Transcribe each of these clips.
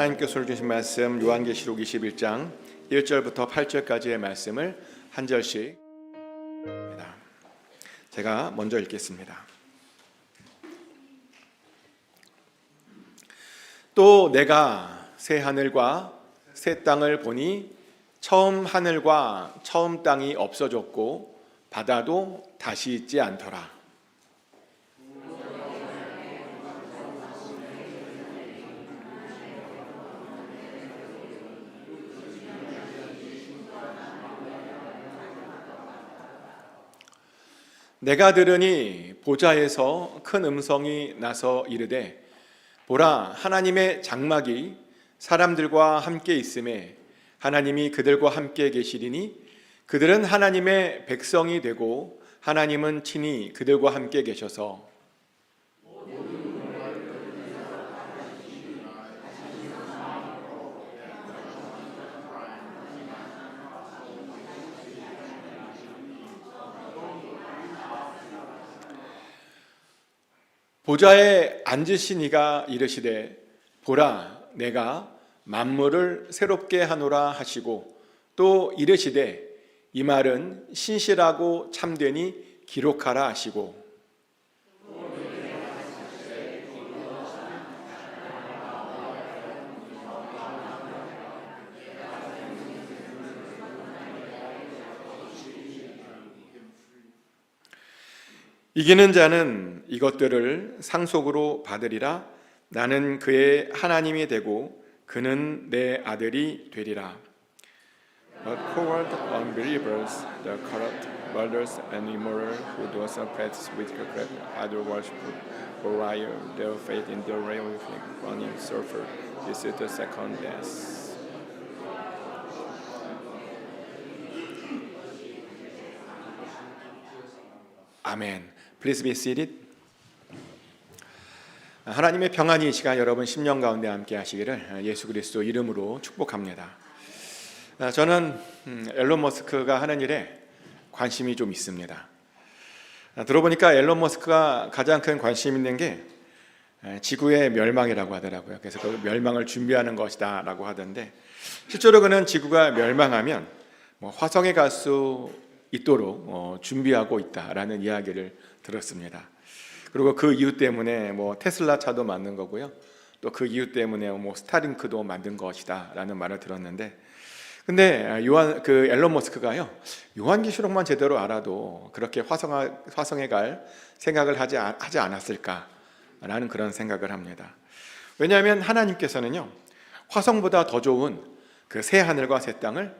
하나님께서 주신 말씀 요한계시록 21장 1절부터 8절까지의 말씀을 한 절씩 제가 먼저 읽겠습니다. 또 내가 새 하늘과 새 땅을 보니 처음 하늘과 처음 땅이 없어졌고 바다도 다시 있지 않더라. 내가 들으니 보좌에서 큰 음성이 나서 이르되 보라, 하나님의 장막이 사람들과 함께 있음에 하나님이 그들과 함께 계시리니 그들은 하나님의 백성이 되고 하나님은 친히 그들과 함께 계셔서 보좌에 앉으신 이가 이르시되 보라, 내가 만물을 새롭게 하노라 하시고 또 이르시되 이 말은 신실하고 참되니 기록하라 하시고 이기는 자는 이것들을 상속으로 받으리라. 나는 그의 하나님이 되고 그는 내 아들이 되리라. But coward unbelievers, the corrupt, murderers, and immoral, who do not practice witchcraft, idol worship, or lie their faith in the ray of burning sulfur, this is the second death. 아멘. Please be seated. 하나님의 평안이 이 시간 여러분 심령 가운데 함께 하시기를 예수 그리스도 이름으로 축복합니다. 저는 앨런 머스크가 하는 일에 관심이 좀 있습니다. 들어보니까 앨런 머스크가 가장 큰 관심 있는 게 지구의 멸망이라고 하더라고요. 그래서 그 멸망을 준비하는 것이다 라고 하던데, 실제로 그는 지구가 멸망하면 화성에 갈 수 있도록 준비하고 있다라는 이야기를 들었습니다. 그리고 그 이유 때문에 테슬라 차도 만든 거고요. 또 그 이유 때문에 스타링크도 만든 것이다라는 말을 들었는데, 근데 앨런 머스크가요, 요한계시록만 제대로 알아도 그렇게 화성에 갈 생각을 하지 않았을까라는 그런 생각을 합니다. 왜냐하면 하나님께서는요, 화성보다 더 좋은 그 새 하늘과 새 땅을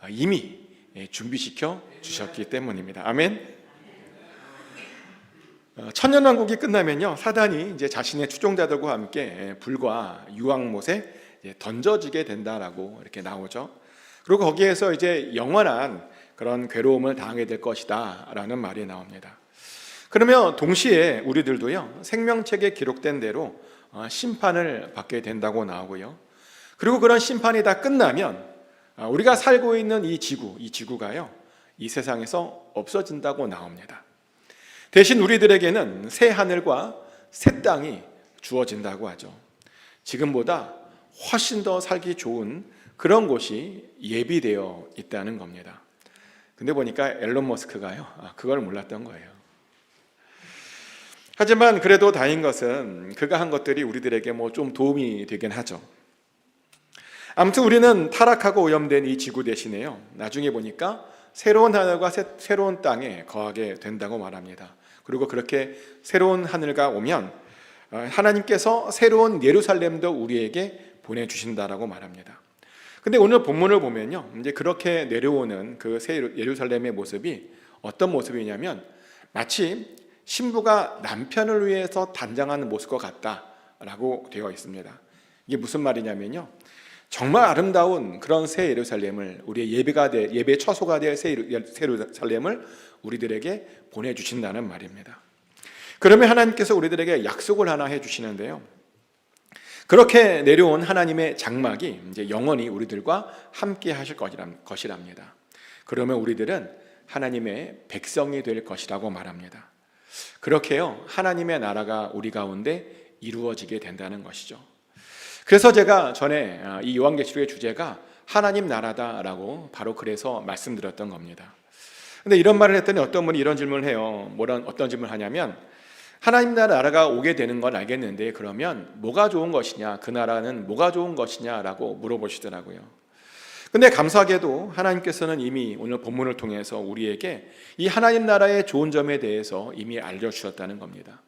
이미 준비시켜 주셨기 때문입니다. 아멘. 천년왕국이 끝나면요, 사단이 이제 자신의 추종자들과 함께 불과 유황못에 던져지게 된다라고 이렇게 나오죠. 그리고 거기에서 이제 영원한 그런 괴로움을 당하게 될 것이다라는 말이 나옵니다. 그러면 동시에 우리들도요, 생명책에 기록된 대로 심판을 받게 된다고 나오고요. 그리고 그런 심판이 다 끝나면 우리가 살고 있는 이 지구가요, 이 세상에서 없어진다고 나옵니다. 대신 우리들에게는 새 하늘과 새 땅이 주어진다고 하죠. 지금보다 훨씬 더 살기 좋은 그런 곳이 예비되어 있다는 겁니다. 근데 보니까 앨런 머스크가요, 그걸 몰랐던 거예요. 하지만 그래도 다행인 것은 그가 한 것들이 우리들에게 좀 도움이 되긴 하죠. 아무튼 우리는 타락하고 오염된 이 지구 대신에요, 나중에 보니까 새로운 하늘과 새로운 땅에 거하게 된다고 말합니다. 그리고 그렇게 새로운 하늘과 오면 하나님께서 새로운 예루살렘도 우리에게 보내주신다라고 말합니다. 근데 오늘 본문을 보면요, 이제 그렇게 내려오는 그 새 예루살렘의 모습이 어떤 모습이냐면 마치 신부가 남편을 위해서 단장하는 모습과 같다라고 되어 있습니다. 이게 무슨 말이냐면요, 정말 아름다운 그런 새 예루살렘을, 우리의 예배 처소가 될 새 예루살렘을 우리들에게 보내주신다는 말입니다. 그러면 하나님께서 우리들에게 약속을 하나 해주시는데요, 그렇게 내려온 하나님의 장막이 이제 영원히 우리들과 함께 하실 것이랍니다. 그러면 우리들은 하나님의 백성이 될 것이라고 말합니다. 그렇게요, 하나님의 나라가 우리 가운데 이루어지게 된다는 것이죠. 그래서 제가 전에 이 요한계시록의 주제가 하나님 나라다라고 바로 그래서 말씀드렸던 겁니다. 근데 이런 말을 했더니 어떤 분이 이런 질문을 해요. 어떤 질문을 하냐면, 하나님 나라가 오게 되는 건 알겠는데 그러면 뭐가 좋은 것이냐, 그 나라는 뭐가 좋은 것이냐라고 물어보시더라고요. 근데 감사하게도 하나님께서는 이미 오늘 본문을 통해서 우리에게 이 하나님 나라의 좋은 점에 대해서 이미 알려주셨다는 겁니다.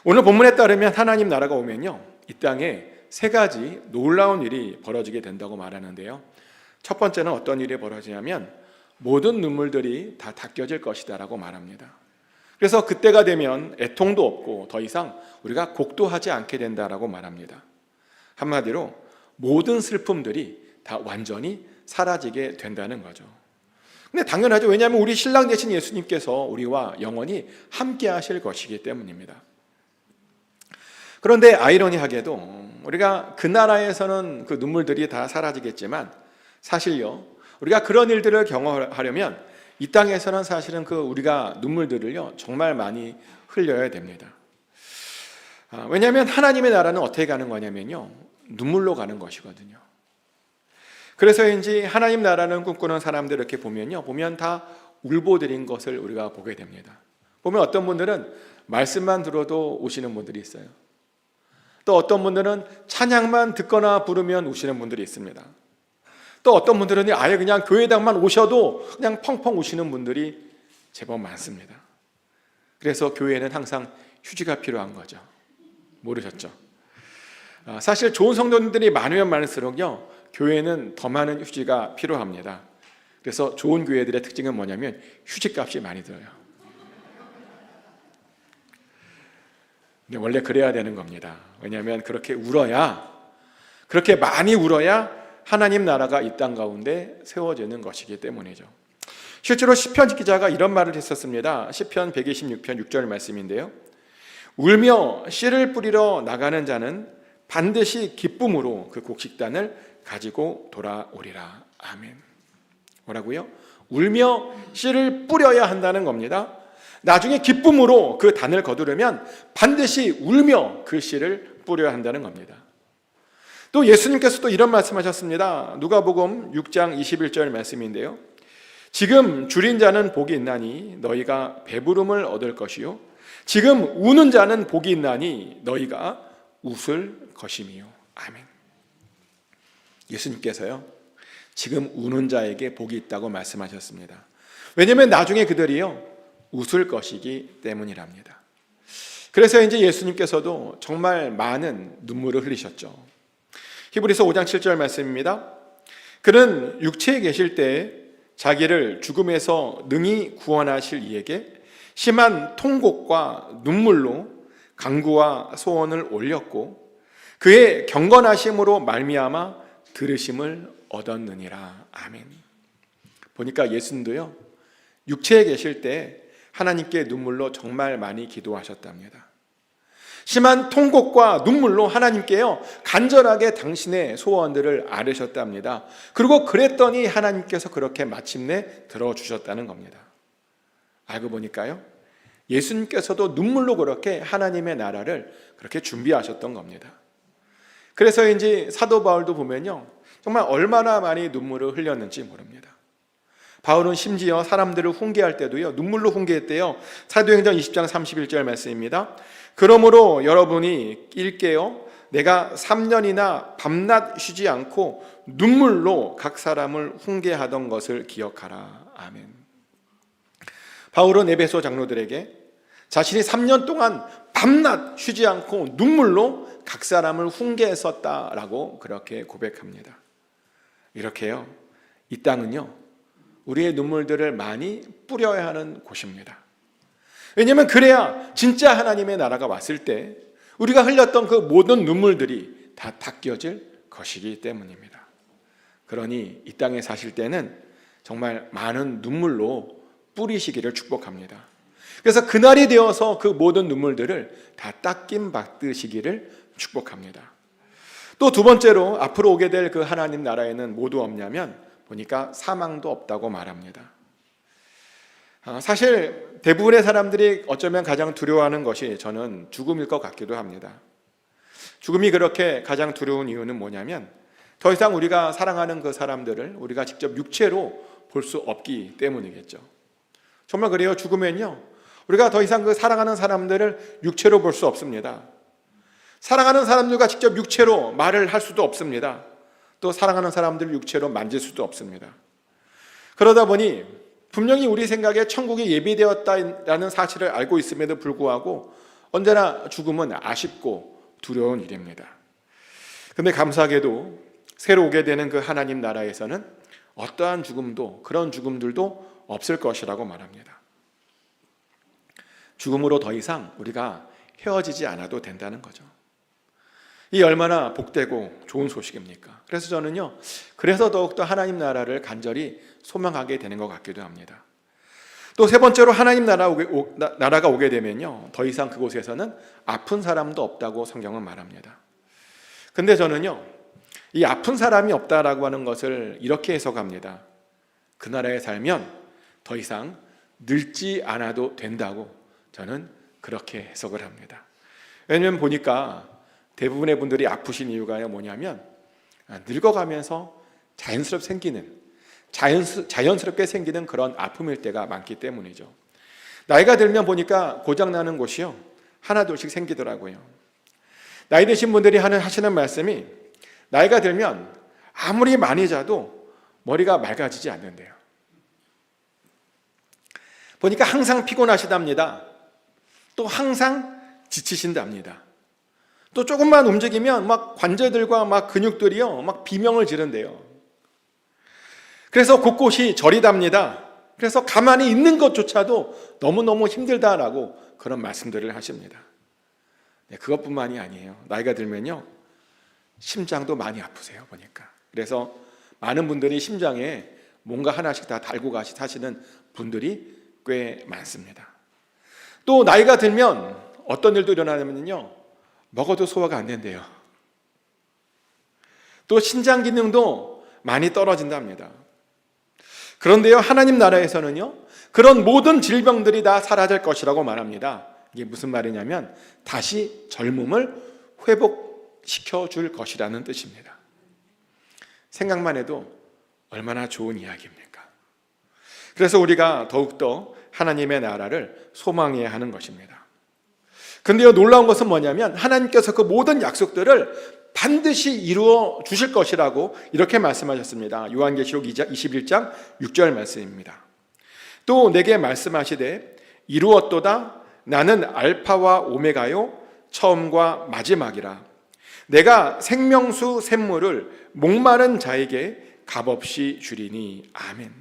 오늘 본문에 따르면 하나님 나라가 오면요, 이 땅에 세 가지 놀라운 일이 벌어지게 된다고 말하는데요. 첫 번째는 어떤 일이 벌어지냐면 모든 눈물들이 다 닦여질 것이다 라고 말합니다. 그래서 그때가 되면 애통도 없고 더 이상 우리가 곡도하지 않게 된다라고 말합니다. 한마디로 모든 슬픔들이 다 완전히 사라지게 된다는 거죠. 근데 당연하죠. 왜냐하면 우리 신랑 되신 예수님께서 우리와 영원히 함께 하실 것이기 때문입니다. 그런데 아이러니하게도 우리가 그 나라에서는 그 눈물들이 다 사라지겠지만 사실요, 우리가 그런 일들을 경험하려면 이 땅에서는 사실은 그 우리가 눈물들을요 정말 많이 흘려야 됩니다. 왜냐하면 하나님의 나라는 어떻게 가는 거냐면요, 눈물로 가는 것이거든요. 그래서인지 하나님 나라는 꿈꾸는 사람들 이렇게 보면 다 울보들인 것을 우리가 보게 됩니다. 보면 어떤 분들은 말씀만 들어도 우시는 분들이 있어요. 또 어떤 분들은 찬양만 듣거나 부르면 우시는 분들이 있습니다. 또 어떤 분들은 아예 그냥 교회당만 오셔도 그냥 펑펑 우시는 분들이 제법 많습니다. 그래서 교회는 항상 휴지가 필요한 거죠. 모르셨죠? 사실 좋은 성도님들이 많으면 많을수록요, 교회는 더 많은 휴지가 필요합니다. 그래서 좋은 교회들의 특징은 뭐냐면 휴지값이 많이 들어요. 근데 원래 그래야 되는 겁니다. 왜냐하면 그렇게 많이 울어야 하나님 나라가 이 땅 가운데 세워지는 것이기 때문이죠. 실제로 시편 기자가 이런 말을 했었습니다. 시편 126편 6절 말씀인데요. 울며 씨를 뿌리러 나가는 자는 반드시 기쁨으로 그 곡식단을 가지고 돌아오리라. 아멘. 뭐라고요? 울며 씨를 뿌려야 한다는 겁니다. 나중에 기쁨으로 그 단을 거두려면 반드시 울며 그 씨를 뿌려야 한다는 겁니다. 또 예수님께서도 이런 말씀하셨습니다. 누가복음 6장 21절 말씀인데요. 지금 줄인 자는 복이 있나니 너희가 배부름을 얻을 것이요 지금 우는 자는 복이 있나니 너희가 웃을 것이미요. 아멘. 예수님께서요, 지금 우는 자에게 복이 있다고 말씀하셨습니다. 왜냐하면 나중에 그들이요 웃을 것이기 때문이랍니다. 그래서 이제 예수님께서도 정말 많은 눈물을 흘리셨죠. 히브리서 5장 7절 말씀입니다. 그는 육체에 계실 때 자기를 죽음에서 능히 구원하실 이에게 심한 통곡과 눈물로 간구와 소원을 올렸고 그의 경건하심으로 말미암아 들으심을 얻었느니라. 아멘. 보니까 예수님도요 육체에 계실 때 하나님께 눈물로 정말 많이 기도하셨답니다. 심한 통곡과 눈물로 하나님께요 간절하게 당신의 소원들을 아뢰셨답니다. 그리고 그랬더니 하나님께서 그렇게 마침내 들어주셨다는 겁니다. 알고 보니까요 예수님께서도 눈물로 그렇게 하나님의 나라를 그렇게 준비하셨던 겁니다. 그래서인지 사도 바울도 보면요 정말 얼마나 많이 눈물을 흘렸는지 모릅니다. 바울은 심지어 사람들을 훈계할 때도요 눈물로 훈계했대요. 사도행전 20장 31절 말씀입니다. 그러므로 여러분이 일깨어 내가 3년이나 밤낮 쉬지 않고 눈물로 각 사람을 훈계하던 것을 기억하라. 아멘. 바울은 에베소 장로들에게 자신이 3년 동안 밤낮 쉬지 않고 눈물로 각 사람을 훈계했었다라고 그렇게 고백합니다. 이렇게요 이 땅은요 우리의 눈물들을 많이 뿌려야 하는 곳입니다. 왜냐하면 그래야 진짜 하나님의 나라가 왔을 때 우리가 흘렸던 그 모든 눈물들이 다 닦여질 것이기 때문입니다. 그러니 이 땅에 사실 때는 정말 많은 눈물로 뿌리시기를 축복합니다. 그래서 그날이 되어서 그 모든 눈물들을 다 닦임 받으시기를 축복합니다. 또 두 번째로 앞으로 오게 될 그 하나님 나라에는 뭐도 없냐면 보니까 사망도 없다고 말합니다. 사실 대부분의 사람들이 어쩌면 가장 두려워하는 것이 저는 죽음일 것 같기도 합니다. 죽음이 그렇게 가장 두려운 이유는 뭐냐면 더 이상 우리가 사랑하는 그 사람들을 우리가 직접 육체로 볼 수 없기 때문이겠죠. 정말 그래요. 죽으면요, 우리가 더 이상 그 사랑하는 사람들을 육체로 볼 수 없습니다. 사랑하는 사람들과 직접 육체로 말을 할 수도 없습니다. 또 사랑하는 사람들을 육체로 만질 수도 없습니다. 그러다 보니 분명히 우리 생각에 천국이 예비되었다라는 사실을 알고 있음에도 불구하고 언제나 죽음은 아쉽고 두려운 일입니다. 그런데 감사하게도 새로 오게 되는 그 하나님 나라에서는 어떠한 죽음도, 그런 죽음들도 없을 것이라고 말합니다. 죽음으로 더 이상 우리가 헤어지지 않아도 된다는 거죠. 이 얼마나 복되고 좋은 소식입니까? 그래서 저는요, 그래서 더욱더 하나님 나라를 간절히 소망하게 되는 것 같기도 합니다. 또 세 번째로 하나님 나라가 오게 되면요, 더 이상 그곳에서는 아픈 사람도 없다고 성경은 말합니다. 근데 저는요, 이 아픈 사람이 없다라고 하는 것을 이렇게 해석합니다. 그 나라에 살면 더 이상 늙지 않아도 된다고 저는 그렇게 해석을 합니다. 왜냐하면 보니까 대부분의 분들이 아프신 이유가 뭐냐면 늙어가면서 자연스럽게 생기는 그런 아픔일 때가 많기 때문이죠. 나이가 들면 보니까 고장나는 곳이요, 하나둘씩 생기더라고요. 나이 드신 분들이 하시는 말씀이 나이가 들면 아무리 많이 자도 머리가 맑아지지 않는데요. 보니까 항상 피곤하시답니다. 또 항상 지치신답니다. 또 조금만 움직이면 막 관절들과 막 근육들이요, 막 비명을 지른대요. 그래서 곳곳이 저리답니다. 그래서 가만히 있는 것조차도 너무너무 힘들다라고 그런 말씀들을 하십니다. 네, 그것뿐만이 아니에요. 나이가 들면요, 심장도 많이 아프세요, 보니까. 그래서 많은 분들이 심장에 뭔가 하나씩 다 달고 사시는 분들이 꽤 많습니다. 또 나이가 들면 어떤 일도 일어나냐면요, 먹어도 소화가 안 된대요. 또 신장 기능도 많이 떨어진답니다. 그런데요, 하나님 나라에서는요, 그런 모든 질병들이 다 사라질 것이라고 말합니다. 이게 무슨 말이냐면 다시 젊음을 회복시켜 줄 것이라는 뜻입니다. 생각만 해도 얼마나 좋은 이야기입니까? 그래서 우리가 더욱더 하나님의 나라를 소망해야 하는 것입니다. 근데요, 놀라운 것은 뭐냐면 하나님께서 그 모든 약속들을 반드시 이루어 주실 것이라고 이렇게 말씀하셨습니다. 요한계시록 21장 6절 말씀입니다. 또 내게 말씀하시되 이루었도다. 나는 알파와 오메가요 처음과 마지막이라. 내가 생명수 샘물을 목마른 자에게 값없이 주리니. 아멘.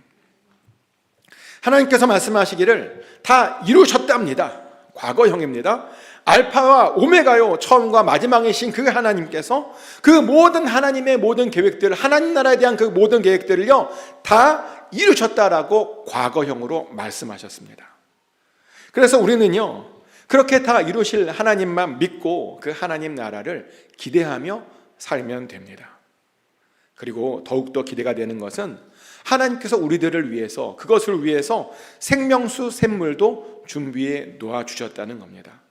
하나님께서 말씀하시기를 다 이루셨답니다. 과거형입니다. 알파와 오메가요 처음과 마지막이신 그 하나님께서 그 모든 하나님의 모든 계획들, 하나님 나라에 대한 그 모든 계획들을요 다 이루셨다라고 과거형으로 말씀하셨습니다. 그래서 우리는요 그렇게 다 이루실 하나님만 믿고 그 하나님 나라를 기대하며 살면 됩니다. 그리고 더욱더 기대가 되는 것은 하나님께서 우리들을 위해서, 그것을 위해서 생명수 샘물도 준비해 놓아주셨다는 겁니다.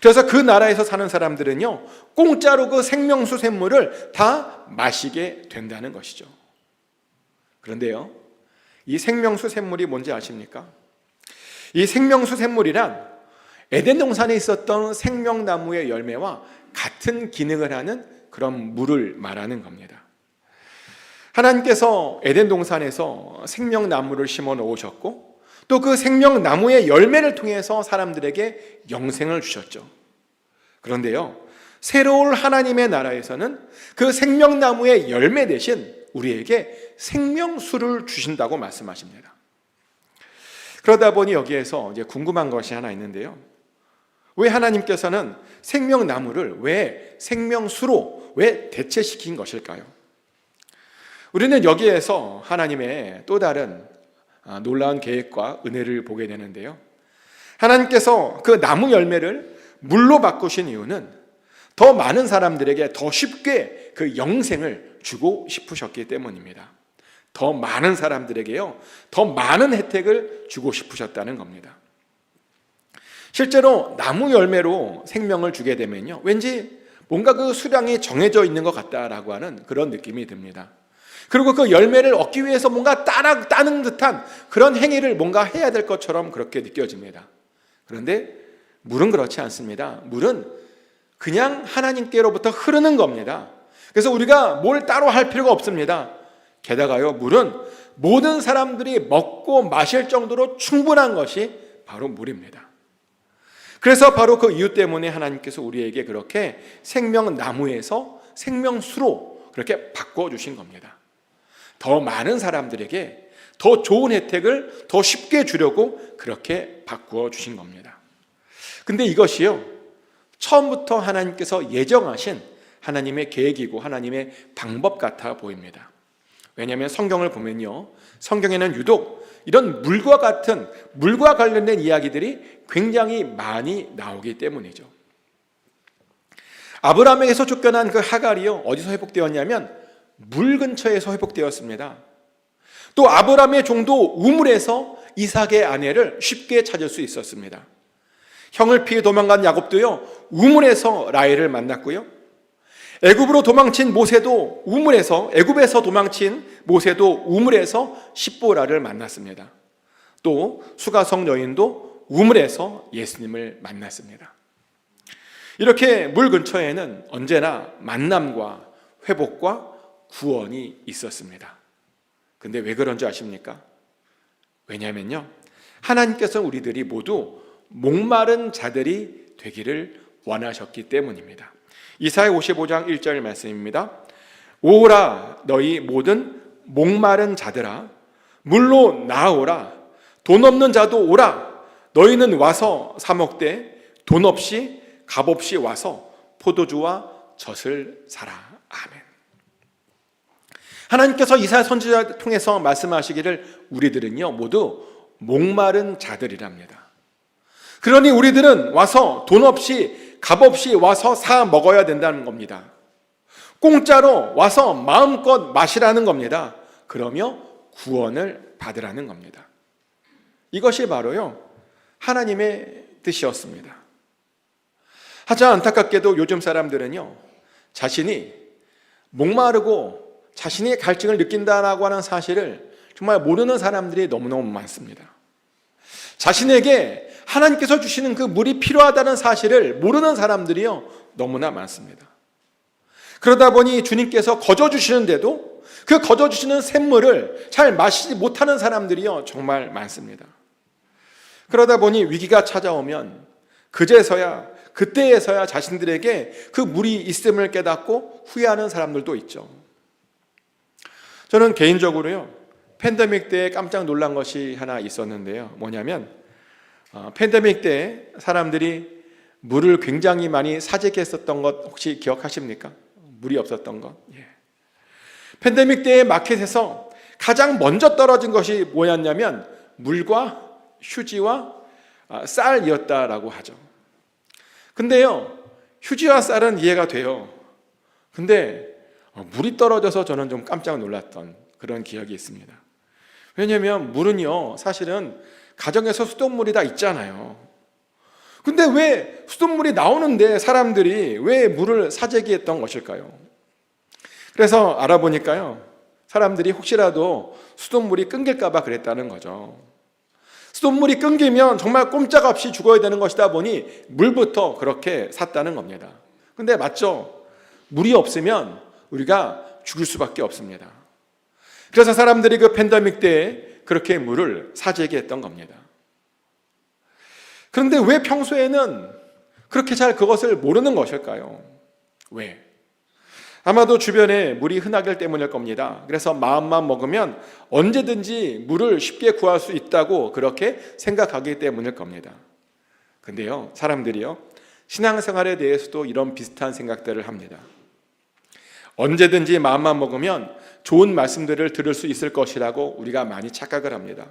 그래서 그 나라에서 사는 사람들은요 공짜로 그 생명수 샘물을 다 마시게 된다는 것이죠. 그런데요, 이 생명수 샘물이 뭔지 아십니까? 이 생명수 샘물이란 에덴 동산에 있었던 생명나무의 열매와 같은 기능을 하는 그런 물을 말하는 겁니다. 하나님께서 에덴 동산에서 생명나무를 심어 놓으셨고 또 그 생명나무의 열매를 통해서 사람들에게 영생을 주셨죠. 그런데요, 새로운 하나님의 나라에서는 그 생명나무의 열매 대신 우리에게 생명수를 주신다고 말씀하십니다. 그러다 보니 여기에서 이제 궁금한 것이 하나 있는데요. 왜 하나님께서는 생명나무를 왜 생명수로 왜 대체시킨 것일까요? 우리는 여기에서 하나님의 또 다른 놀라운 계획과 은혜를 보게 되는데요. 하나님께서 그 나무 열매를 물로 바꾸신 이유는 더 많은 사람들에게 더 쉽게 그 영생을 주고 싶으셨기 때문입니다. 더 많은 사람들에게요, 더 많은 혜택을 주고 싶으셨다는 겁니다. 실제로 나무 열매로 생명을 주게 되면요, 왠지 뭔가 그 수량이 정해져 있는 것 같다라고 하는 그런 느낌이 듭니다. 그리고 그 열매를 얻기 위해서 뭔가 따는 듯한 그런 행위를 뭔가 해야 될 것처럼 그렇게 느껴집니다. 그런데 물은 그렇지 않습니다. 물은 그냥 하나님께로부터 흐르는 겁니다. 그래서 우리가 뭘 따로 할 필요가 없습니다. 게다가요, 물은 모든 사람들이 먹고 마실 정도로 충분한 것이 바로 물입니다. 그래서 바로 그 이유 때문에 하나님께서 우리에게 그렇게 생명나무에서 생명수로 그렇게 바꿔주신 겁니다. 더 많은 사람들에게 더 좋은 혜택을 더 쉽게 주려고 그렇게 바꾸어 주신 겁니다. 근데 이것이요, 처음부터 하나님께서 예정하신 하나님의 계획이고 하나님의 방법 같아 보입니다. 왜냐하면 성경을 보면요, 성경에는 유독 이런 물과 관련된 이야기들이 굉장히 많이 나오기 때문이죠. 아브라함에게서 쫓겨난 그 하갈이요, 어디서 회복되었냐면 물 근처에서 회복되었습니다. 또 아브라함의 종도 우물에서 이삭의 아내를 쉽게 찾을 수 있었습니다. 형을 피해 도망간 야곱도요, 우물에서 라헬을 만났고요, 애굽으로 도망친 모세도 애굽에서 도망친 모세도 우물에서 십보라를 만났습니다. 또 수가성 여인도 우물에서 예수님을 만났습니다. 이렇게 물 근처에는 언제나 만남과 회복과 구원이 있었습니다. 근데 왜 그런지 아십니까? 왜냐하면요, 하나님께서 우리들이 모두 목마른 자들이 되기를 원하셨기 때문입니다. 이사야 55장 1절 말씀입니다. 오라 너희 모든 목마른 자들아, 물로 나아오라. 돈 없는 자도 오라. 너희는 와서 사 먹되 돈 없이 값 없이 와서 포도주와 젖을 사라. 아멘. 하나님께서 이사야 선지자를 통해서 말씀하시기를 우리들은요, 모두 목마른 자들이랍니다. 그러니 우리들은 와서 돈 없이 값 없이 와서 사 먹어야 된다는 겁니다. 공짜로 와서 마음껏 마시라는 겁니다. 그러며 구원을 받으라는 겁니다. 이것이 바로요, 하나님의 뜻이었습니다. 하지만 안타깝게도 요즘 사람들은요, 자신이 목마르고 자신이 갈증을 느낀다라고 하는 사실을 정말 모르는 사람들이 너무너무 많습니다. 자신에게 하나님께서 주시는 그 물이 필요하다는 사실을 모르는 사람들이요, 너무나 많습니다. 그러다 보니 주님께서 거저 주시는데도 그 거저 주시는 샘물을 잘 마시지 못하는 사람들이요, 정말 많습니다. 그러다 보니 위기가 찾아오면 그때에서야 자신들에게 그 물이 있음을 깨닫고 후회하는 사람들도 있죠. 저는 개인적으로요, 팬데믹 때 깜짝 놀란 것이 하나 있었는데요. 뭐냐면 팬데믹 때 사람들이 물을 굉장히 많이 사재기했었던 것 혹시 기억하십니까? 물이 없었던 것. 예. 팬데믹 때 마켓에서 가장 먼저 떨어진 것이 뭐였냐면 물과 휴지와 쌀이었다라고 하죠. 근데요, 휴지와 쌀은 이해가 돼요. 근데 물이 떨어져서 저는 좀 깜짝 놀랐던 그런 기억이 있습니다. 왜냐하면 물은요, 사실은 가정에서 수돗물이 다 있잖아요. 근데 왜 수돗물이 나오는데 사람들이 왜 물을 사재기했던 것일까요? 그래서 알아보니까요, 사람들이 혹시라도 수돗물이 끊길까 봐 그랬다는 거죠. 수돗물이 끊기면 정말 꼼짝없이 죽어야 되는 것이다 보니 물부터 그렇게 샀다는 겁니다. 근데 맞죠? 물이 없으면 우리가 죽을 수밖에 없습니다. 그래서 사람들이 그 팬데믹 때에 그렇게 물을 사재기 했던 겁니다. 그런데 왜 평소에는 그렇게 잘 그것을 모르는 것일까요? 왜? 아마도 주변에 물이 흔하기 때문일 겁니다. 그래서 마음만 먹으면 언제든지 물을 쉽게 구할 수 있다고 그렇게 생각하기 때문일 겁니다. 근데요, 사람들이요, 신앙생활에 대해서도 이런 비슷한 생각들을 합니다. 언제든지 마음만 먹으면 좋은 말씀들을 들을 수 있을 것이라고 우리가 많이 착각을 합니다.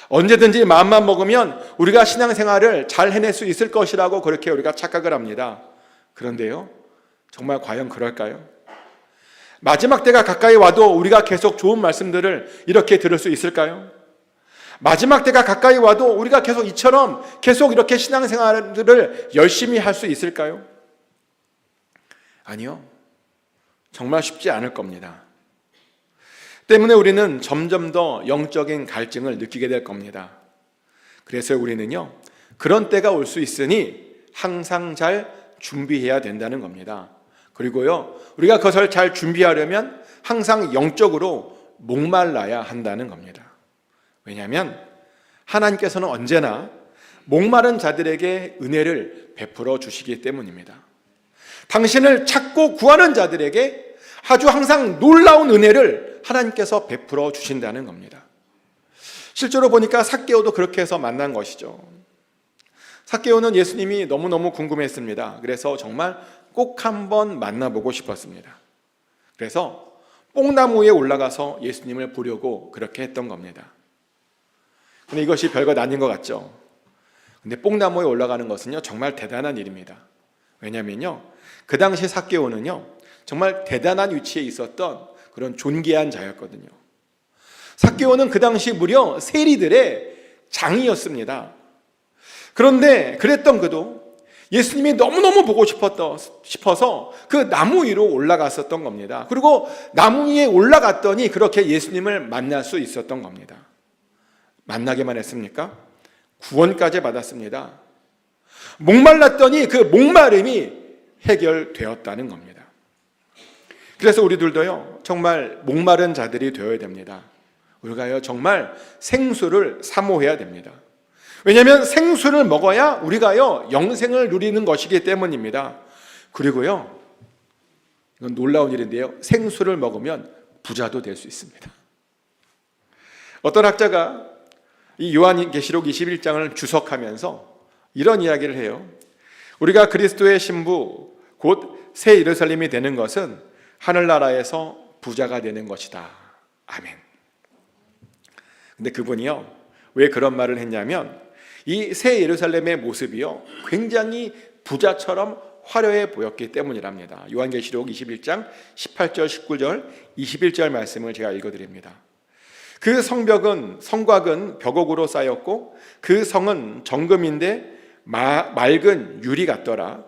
언제든지 마음만 먹으면 우리가 신앙생활을 잘 해낼 수 있을 것이라고 그렇게 우리가 착각을 합니다. 그런데요, 정말 과연 그럴까요? 마지막 때가 가까이 와도 우리가 계속 좋은 말씀들을 이렇게 들을 수 있을까요? 마지막 때가 가까이 와도 우리가 계속 이처럼 계속 이렇게 신앙생활을 열심히 할 수 있을까요? 아니요. 정말 쉽지 않을 겁니다. 때문에 우리는 점점 더 영적인 갈증을 느끼게 될 겁니다. 그래서 우리는요, 그런 때가 올 수 있으니 항상 잘 준비해야 된다는 겁니다. 그리고요, 우리가 그것을 잘 준비하려면 항상 영적으로 목말라야 한다는 겁니다. 왜냐하면 하나님께서는 언제나 목마른 자들에게 은혜를 베풀어 주시기 때문입니다. 당신을 찾고 구하는 자들에게 아주 항상 놀라운 은혜를 하나님께서 베풀어 주신다는 겁니다. 실제로 보니까 삭개오도 그렇게 해서 만난 것이죠. 삭개오는 예수님이 너무너무 궁금했습니다. 그래서 정말 꼭 한번 만나보고 싶었습니다. 그래서 뽕나무에 올라가서 예수님을 보려고 그렇게 했던 겁니다. 근데 이것이 별것 아닌 것 같죠? 근데 뽕나무에 올라가는 것은요, 정말 대단한 일입니다. 왜냐면요, 그 당시 삭개오는요, 정말 대단한 위치에 있었던 그런 존귀한 자였거든요. 삭개오는 그 당시 무려 세리들의 장이었습니다. 그런데 그랬던 그도 예수님이 너무너무 보고 싶어서 그 나무 위로 올라갔었던 겁니다. 그리고 나무 위에 올라갔더니 그렇게 예수님을 만날 수 있었던 겁니다. 만나기만 했습니까? 구원까지 받았습니다. 목말랐더니 그 목마름이 해결되었다는 겁니다. 그래서 우리들도요, 정말 목마른 자들이 되어야 됩니다. 우리가요, 정말 생수를 사모해야 됩니다. 왜냐하면 생수를 먹어야 우리가요, 영생을 누리는 것이기 때문입니다. 그리고요, 이건 놀라운 일인데요, 생수를 먹으면 부자도 될 수 있습니다. 어떤 학자가 이 요한계시록 21장을 주석하면서 이런 이야기를 해요. 우리가 그리스도의 신부 곧 새 예루살렘이 되는 것은 하늘나라에서 부자가 되는 것이다. 아멘. 근데 그분이요, 왜 그런 말을 했냐면 이 새 예루살렘의 모습이요, 굉장히 부자처럼 화려해 보였기 때문이랍니다. 요한계시록 21장 18절, 19절, 21절 말씀을 제가 읽어드립니다. 그 성곽은 벽옥으로 쌓였고 그 성은 정금인데 맑은 유리 같더라.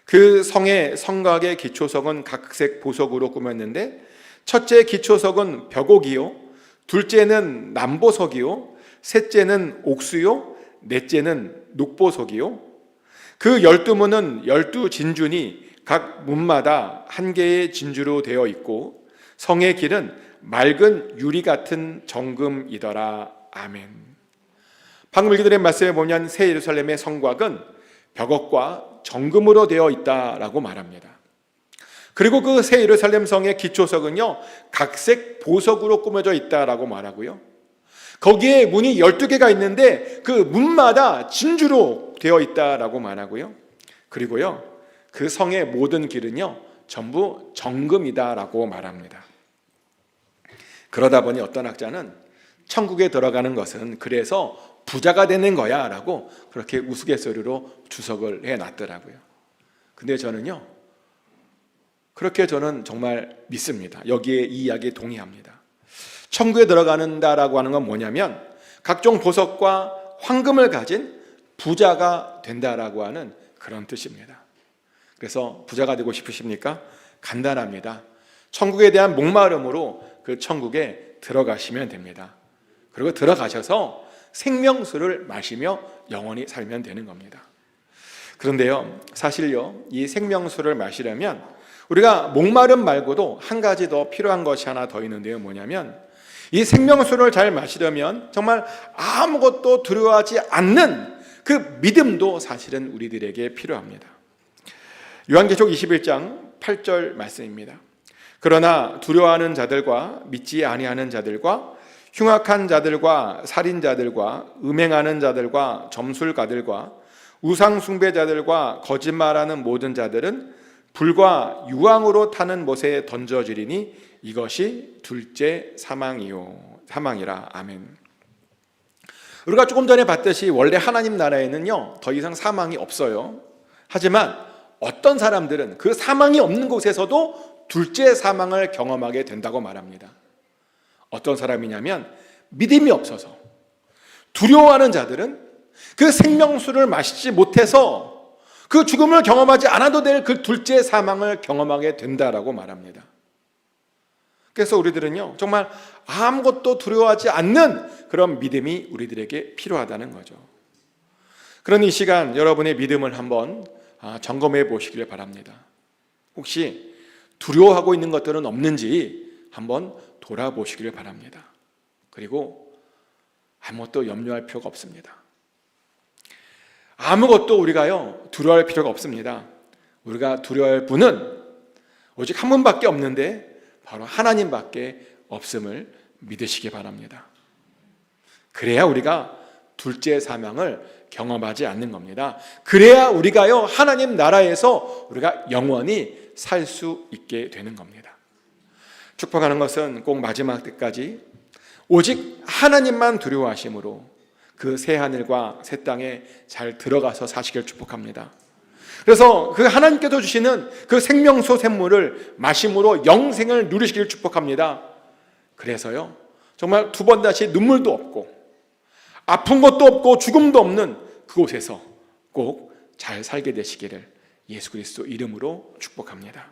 그 성의 성곽의 기초석은 각색 보석으로 꾸몄는데 첫째 기초석은 벽옥이요, 둘째는 남보석이요, 셋째는 옥수요, 넷째는 녹보석이요. 그 12문은 12진준이 각 문마다 한 개의 진주로 되어 있고 성의 길은 맑은 유리 같은 정금이더라. 아멘. 방금 읽어드린 말씀에 보면 새 예루살렘의 성곽은 벽옥과 정금으로 되어 있다라고 말합니다. 그리고 그 새 예루살렘 성의 기초석은요, 각색 보석으로 꾸며져 있다라고 말하고요, 거기에 문이 12개가 있는데 그 문마다 진주로 되어 있다라고 말하고요, 그리고요, 그 성의 모든 길은요, 전부 정금이다라고 말합니다. 그러다 보니 어떤 학자는 천국에 들어가는 것은 그래서 부자가 되는 거야 라고 그렇게 우스갯소리로 주석을 해놨더라고요. 근데 저는요, 그렇게 저는 정말 믿습니다. 여기에 이 이야기에 동의합니다. 천국에 들어가는다라고 하는 건 뭐냐면 각종 보석과 황금을 가진 부자가 된다라고 하는 그런 뜻입니다. 그래서 부자가 되고 싶으십니까? 간단합니다. 천국에 대한 목마름으로 그 천국에 들어가시면 됩니다. 그리고 들어가셔서 생명수를 마시며 영원히 살면 되는 겁니다. 그런데요, 사실요, 이 생명수를 마시려면 우리가 목마름 말고도 한 가지 더 필요한 것이 하나 더 있는데요, 뭐냐면 이 생명수를 잘 마시려면 정말 아무것도 두려워하지 않는 그 믿음도 사실은 우리들에게 필요합니다. 요한계시록 21장 8절 말씀입니다. 그러나 두려워하는 자들과 믿지 아니하는 자들과 흉악한 자들과 살인자들과 음행하는 자들과 점술가들과 우상 숭배자들과 거짓말하는 모든 자들은 불과 유황으로 타는 못에 던져지리니 이것이 둘째 사망이라. 아멘. 우리가 조금 전에 봤듯이 원래 하나님 나라에는요, 더 이상 사망이 없어요. 하지만 어떤 사람들은 그 사망이 없는 곳에서도 둘째 사망을 경험하게 된다고 말합니다. 어떤 사람이냐면 믿음이 없어서 두려워하는 자들은 그 생명수를 마시지 못해서 그 죽음을 경험하지 않아도 될 그 둘째 사망을 경험하게 된다라고 말합니다. 그래서 우리들은요, 정말 아무것도 두려워하지 않는 그런 믿음이 우리들에게 필요하다는 거죠. 그런 이 시간 여러분의 믿음을 한번 점검해 보시기를 바랍니다. 혹시 두려워하고 있는 것들은 없는지 한번 돌아보시기를 바랍니다. 그리고 아무것도 염려할 필요가 없습니다. 아무것도 우리가요 두려워할 필요가 없습니다. 우리가 두려워할 분은 오직 한 분밖에 없는데 바로 하나님밖에 없음을 믿으시기 바랍니다. 그래야 우리가 둘째 사망을 경험하지 않는 겁니다. 그래야 우리가요 하나님 나라에서 우리가 영원히 살 수 있게 되는 겁니다. 축복하는 것은 꼭 마지막 때까지 오직 하나님만 두려워하심으로 그 새 하늘과 새 땅에 잘 들어가서 사시길 축복합니다. 그래서 그 하나님께서 주시는 그 생명수 샘물을 마심으로 영생을 누리시길 축복합니다. 그래서요 정말 두 번 다시 눈물도 없고 아픈 것도 없고 죽음도 없는 그곳에서 꼭 잘 살게 되시기를 예수 그리스도 이름으로 축복합니다.